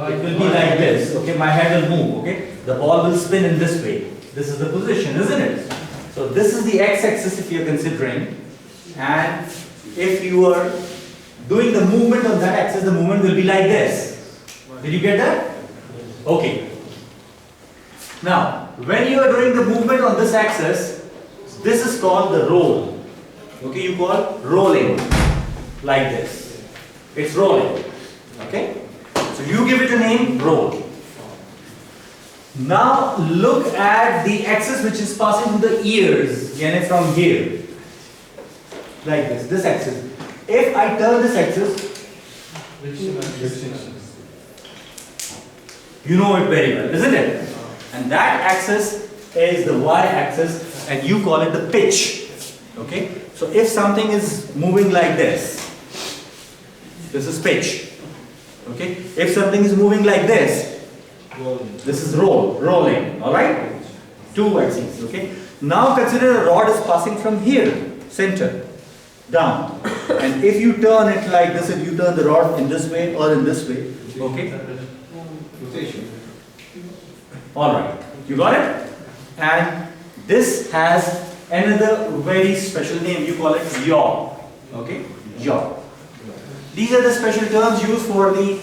it will be like this. Okay, my head will move. Okay, the ball will spin in this way. This is the position, isn't it? So this is the x-axis if you are considering, and if you are doing the movement on that axis, the movement will be like this. Did you get that? Okay. Now, when you are doing the movement on this axis, this is called the roll. Okay, you call rolling like this. It's rolling. Okay? So you give it a name, roll. Now look at the axis which is passing through the ears, yani from here. Like this axis. If I turn this axis, you know it very well, isn't it? And that axis is the y-axis, and you call it the pitch. Okay? So if something is moving like this is pitch. Okay? If something is moving like this is rolling. Alright? Two axes. Okay? Now consider a rod is passing from here, center, down. And if you turn it like this, if you turn the rod in this way or in this way, okay? Rotation. Alright, you got it? And this has another very special name, you call it yaw. Okay? Yaw. These are the special terms used for the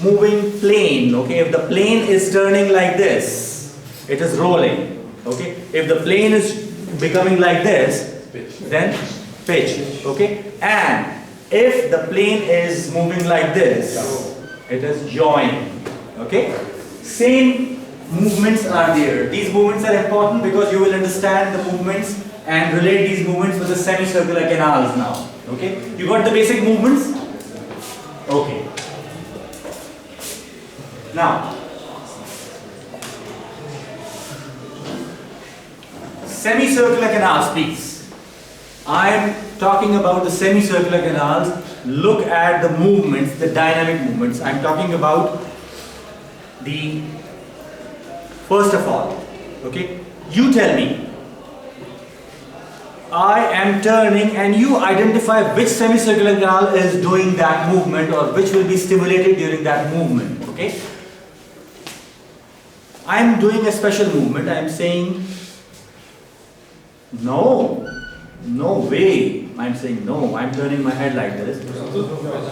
moving plane. Okay? If the plane is turning like this, it is rolling. Okay? If the plane is becoming like this, then pitch. Okay? And if the plane is moving like this, it is yawing. Okay? Same movements are there. These movements are important because you will understand the movements and relate these movements with the semicircular canals now. Okay? You got the basic movements? Okay. Now, semicircular canals, please. I am talking about the semicircular canals. Look at the movements, the dynamic movements. I am talking about the first of all, okay, you tell me, I am turning and you identify which semicircular canal is doing that movement or which will be stimulated during that movement, okay. I am doing a special movement, I am saying, no way, I am saying no, I am turning my head like this,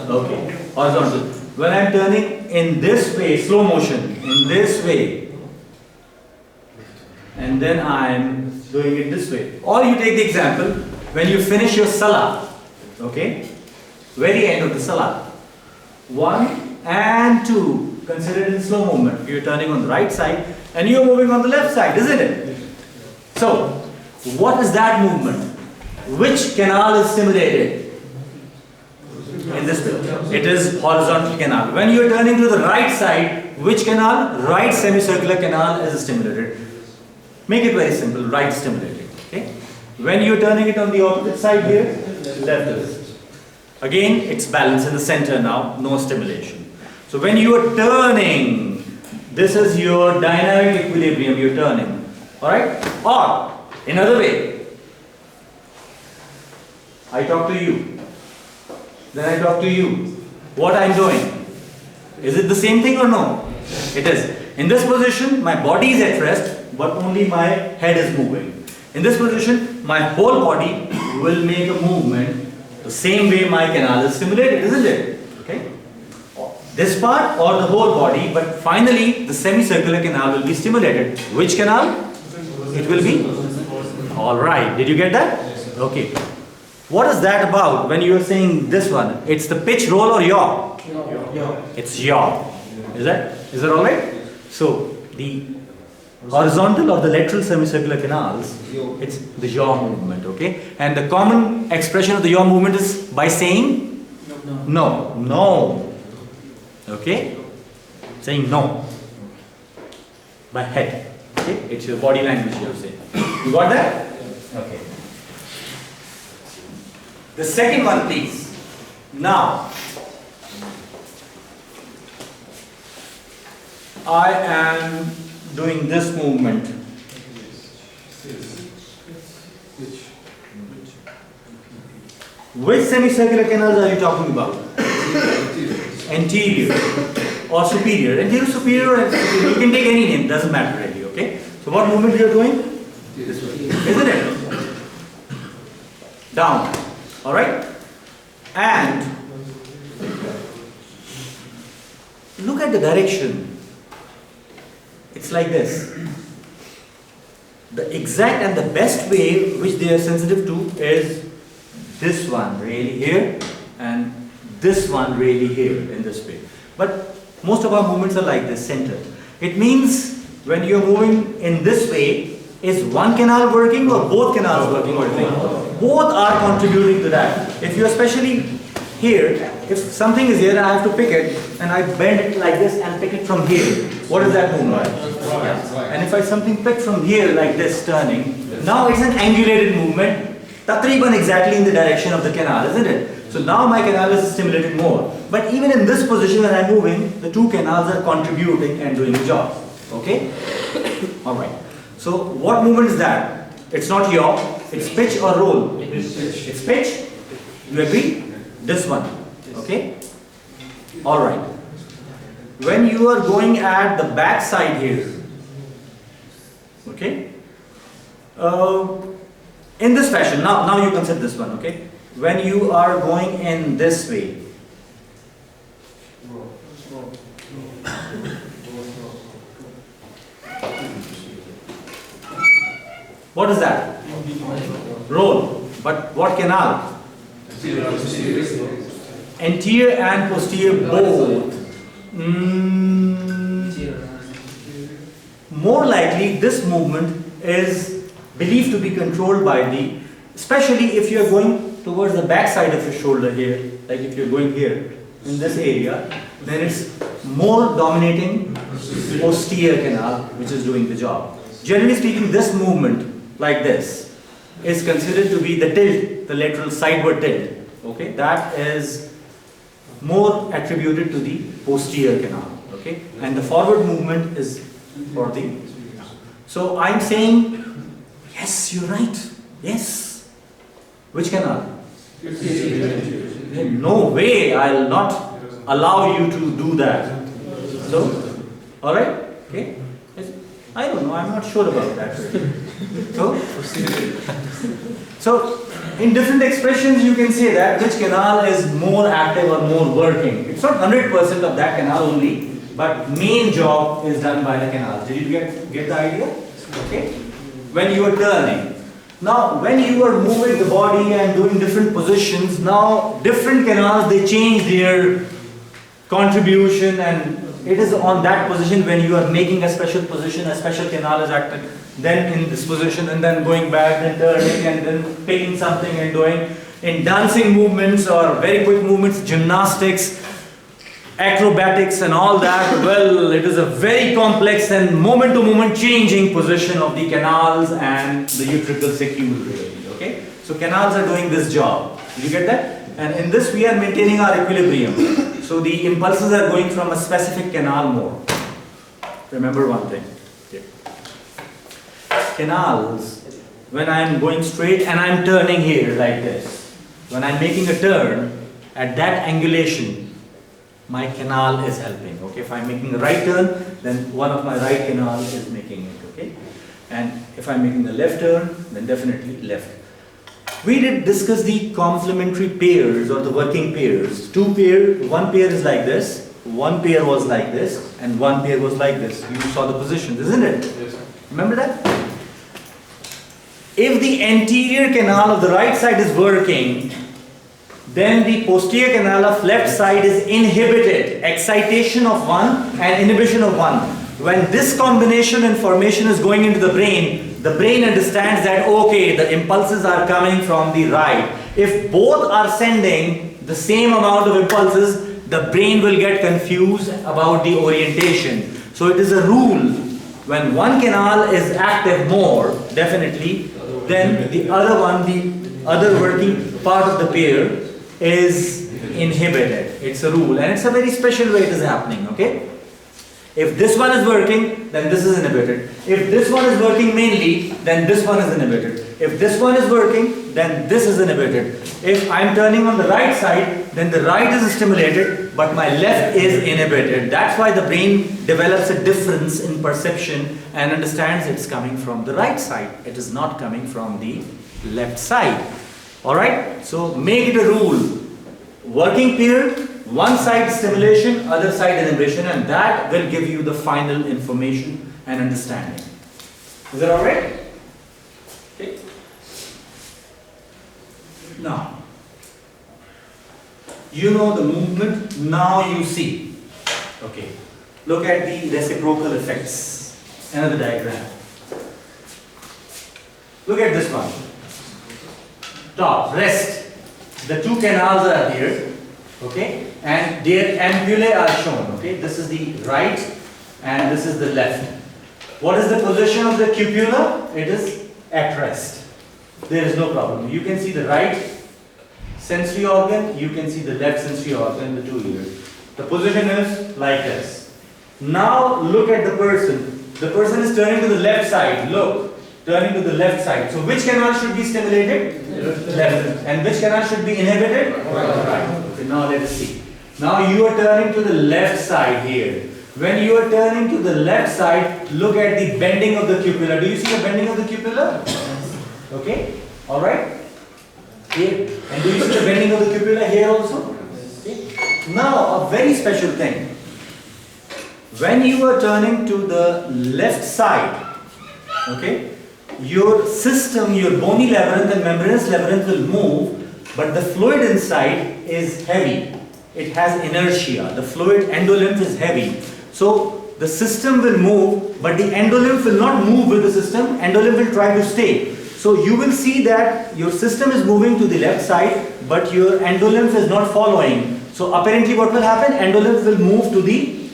okay, horizontal. When I am turning in this way, slow motion, in this way, and then I am doing it this way. Or you take the example, when you finish your salah, okay, very end of the salah, 1 and 2, consider it in slow movement. You are turning on the right side and you are moving on the left side, isn't it? So, what is that movement? Which canal is stimulated? In this way. It is horizontal canal. When you are turning to the right side, which canal? Right semicircular canal is stimulated. Make it very simple, right stimulated. Okay? When you are turning it on the opposite side here, left is. Again, it's balanced in the center now, no stimulation. So when you are turning, this is your dynamic equilibrium, you are turning. Alright? Or, another way, I talk to you, then I talk to you. What I am doing? Is it the same thing or no? It is. In this position, my body is at rest, but only my head is moving. In this position, my whole body will make a movement the same way my canal is stimulated, isn't it? Okay? This part or the whole body, but finally the semicircular canal will be stimulated. Which canal? It will be? Alright, did you get that? Okay. What is that about when you are saying this one? It's the pitch, roll or yaw? Yaw. It's yaw. Is that alright? So, the horizontal or the lateral semicircular canals, it's the yaw movement, okay? And the common expression of the yaw movement is by saying no. Okay? Saying no. By head. Okay? It's your body language you say. You got that? Okay. The second one, please. Now, I am doing this movement. Which semicircular canals are you talking about? Anterior. or superior. Anterior, superior, and superior. You can take any name, doesn't matter really, okay? So what movement you are doing? This way, isn't it? Down, alright? And look at the direction. It's like this. The exact and the best way which they are sensitive to is this one really here and this one really here in this way. But most of our movements are like this, centered. It means when you are moving in this way, is one canal working or both canals working? Both are contributing to that. If you especially here, if something is here and I have to pick it and I bend it like this and pick it from here, what is that movement? And if I something pick from here like this, turning, now it's an angulated movement, takriban exactly in the direction of the canal, isn't it? So now my canal is stimulated more. But even in this position when I'm moving, the two canals are contributing and doing the job. Okay? Alright. So what movement is that? It's not yaw, it's pitch or roll. It's pitch. You agree? This one. Okay? Alright. When you are going at the back side here, okay? In this fashion, now you consider this one, okay? When you are going in this way, what is that? Roll. But what canal? Anterior and posterior both. More likely this movement is believed to be controlled by the, especially if you are going towards the back side of your shoulder here, like if you're going here in this area, then it's more dominating posterior canal which is doing the job. Generally speaking, this movement like this is considered to be the tilt, the lateral sideward tilt. Okay, that is more attributed to the posterior canal. Okay, and the forward movement is for the. So I'm saying, yes, you're right. Yes. Which canal? No way, I'll not allow you to do that. So, alright? Okay? I don't know, I'm not sure about that. So, in different expressions you can say that which canal is more active or more working. It's not 100% of that canal only, but main job is done by the canal. Did you get the idea? Okay? When you are turning. Now, when you are moving the body and doing different positions, now different canals, they change their contribution, and it is on that position when you are making a special position, a special canal is active, then in this position, and then going back, then turning, and then picking something and doing. In dancing movements or very quick movements, gymnastics, acrobatics and all that, well, it is a very complex and moment-to-moment changing position of the canals and the utricle saccule really, okay? So canals are doing this job. Did you get that? And in this we are maintaining our equilibrium. So the impulses are going from a specific canal more. Remember one thing. Okay. Canals, when I am going straight and I am turning here like this, when I am making a turn, at that angulation, my canal is helping. Okay, if I'm making a right turn, then one of my right canal is making it. Okay, and if I'm making a left turn, then definitely left. We did discuss the complementary pairs or the working pairs. Two pair, one pair is like this, one pair was like this, and one pair was like this. You saw the positions, isn't it? Yes, sir. Remember that? If the anterior canal of the right side is working, then the posterior canal of left side is inhibited. Excitation of one and inhibition of one. When this combination information is going into the brain understands that, okay, the impulses are coming from the right. If both are sending the same amount of impulses, the brain will get confused about the orientation. So it is a rule. When one canal is active more, definitely, then the other one, the other working part of the pair, is inhibited. It's a rule, and it's a very special way it is happening, okay? If this one is working, then this is inhibited. If this one is working mainly, then this one is inhibited. If this one is working, then this is inhibited. If I'm turning on the right side, then the right is stimulated, but my left is inhibited. That's why the brain develops a difference in perception and understands it's coming from the right side. It is not coming from the left side. Alright? So make it a rule. Working period, one side stimulation, other side inhibition, and that will give you the final information and understanding. Is that alright? Okay. Now, you know the movement, now you see. Okay. Look at the reciprocal effects. Another diagram. Look at this one. Top, rest. The two canals are here. Okay. And their ampullae are shown. Okay. This is the right and this is the left. What is the position of the cupula? It is at rest. There is no problem. You can see the right sensory organ, you can see the left sensory organ, the two ears. The position is like this. Now look at the person. The person is turning to the left side. Look, turning to the left side. So which canal should be stimulated? Left. And which canal should be inhibited? Right. Okay, now let us see. Now you are turning to the left side here. When you are turning to the left side, look at the bending of the cupula. Do you see the bending of the cupula? Okay, alright. Here. And do you see the bending of the cupula here also? Okay. Now, a very special thing. When you are turning to the left side, okay, your system, your bony labyrinth and membranous labyrinth will move, but the fluid inside is heavy. It has inertia. The fluid endolymph is heavy. So the system will move, but the endolymph will not move with the system. Endolymph will try to stay. So you will see that your system is moving to the left side, but your endolymph is not following. So apparently what will happen? Endolymph will move to the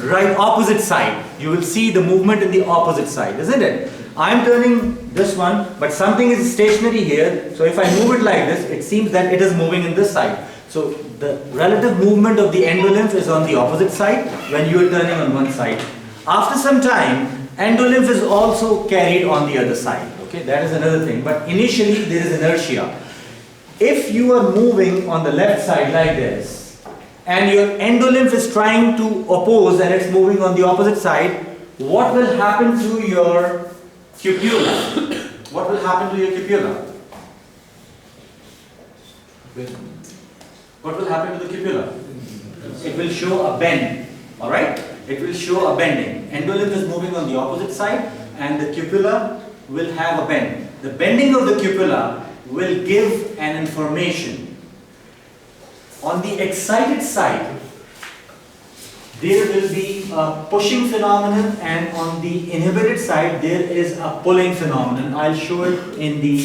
right opposite side. You will see the movement in the opposite side, isn't it? I am turning this one, but something is stationary here. So if I move it like this, it seems that it is moving in this side. So the relative movement of the endolymph is on the opposite side when you are turning on one side. After some time, endolymph is also carried on the other side. Okay, that is another thing. But initially there is inertia. If you are moving on the left side like this, and your endolymph is trying to oppose and it's moving on the opposite side, what will happen to your cupula? What will happen to your cupula? What will happen to the cupula? It will show a bend. Alright? It will show a bending. Endolymph is moving on the opposite side and the cupula will have a bend. The bending of the cupula will give an information. On the excited side, there will be a pushing phenomenon, and on the inhibited side, there is a pulling phenomenon. I'll show it in the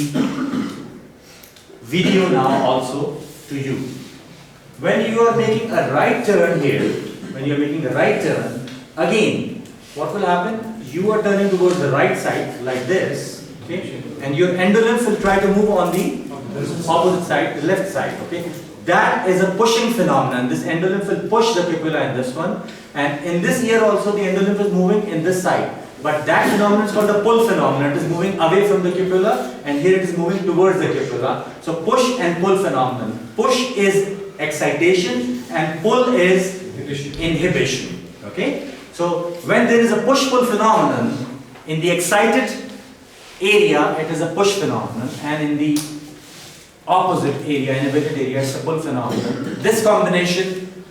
video now also to you. When you are making a right turn here, when you are making a right turn, again, what will happen? You are turning towards the right side like this, okay? And your endolymph will try to move on the opposite side, the left side, okay? That is a pushing phenomenon. This endolymph will push the cupula in this one, and in this ear also the endolymph is moving in this side. But that phenomenon is called the pull phenomenon. It is moving away from the cupula, and here it is moving towards the cupula. So push and pull phenomenon. Push is excitation and pull is inhibition. Okay? So when there is a push-pull phenomenon, in the excited area it is a push phenomenon, and in the opposite area, inhibited area, it's a pull phenomenon. This combination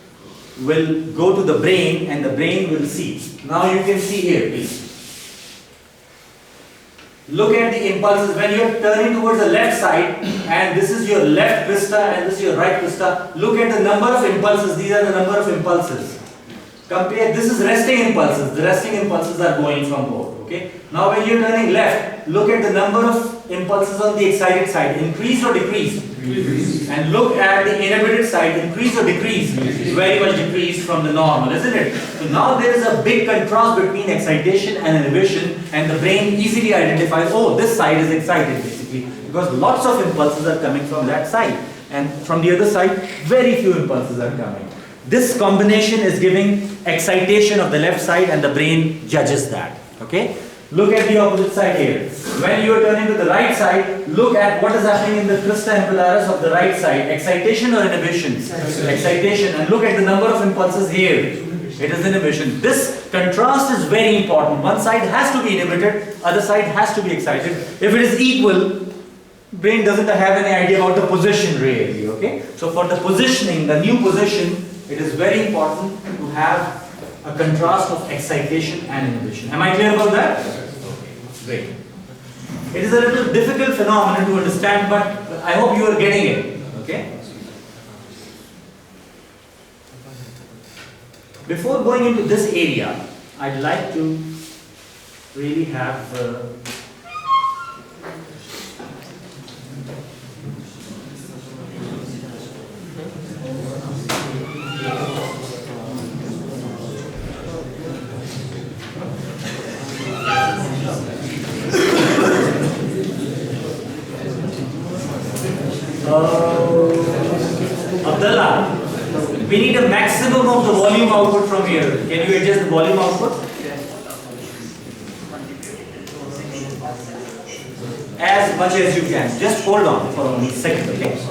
will go to the brain and the brain will see. Now you can see here, please. Look at the impulses. When you are turning towards the left side, and this is your left vista and this is your right vista, look at the number of impulses. These are the number of impulses. Compare, this is resting impulses. The resting impulses are going from both. Okay. Now when you are turning left, look at the number of impulses on the excited side. Increase or decrease? Decrease. And look at the inhibited side. Increase or decrease? Decrease. Very much decreased from the normal, isn't it? So now there is a big contrast between excitation and inhibition, and the brain easily identifies, oh, this side is excited basically, because lots of impulses are coming from that side, and from the other side, very few impulses are coming. This combination is giving excitation of the left side, and the brain judges that. Okay? Look at the opposite side here. When you are turning to the right side, look at what is happening in the crista ampullaris of the right side. Excitation or inhibition? Excitation. And look at the number of impulses here. It is inhibition. This contrast is very important. One side has to be inhibited, other side has to be excited. If it is equal, brain doesn't have any idea about the position really, okay? So for the positioning, the new position, it is very important to have a contrast of excitation and inhibition. Am I clear about that? Great. It is a little difficult phenomenon to understand, but I hope you are getting it, okay? Before going into this area, I'd like to really have Abdullah, we need a maximum of the volume output from here. Can you adjust the volume output? As much as you can. Just hold on for a second, okay?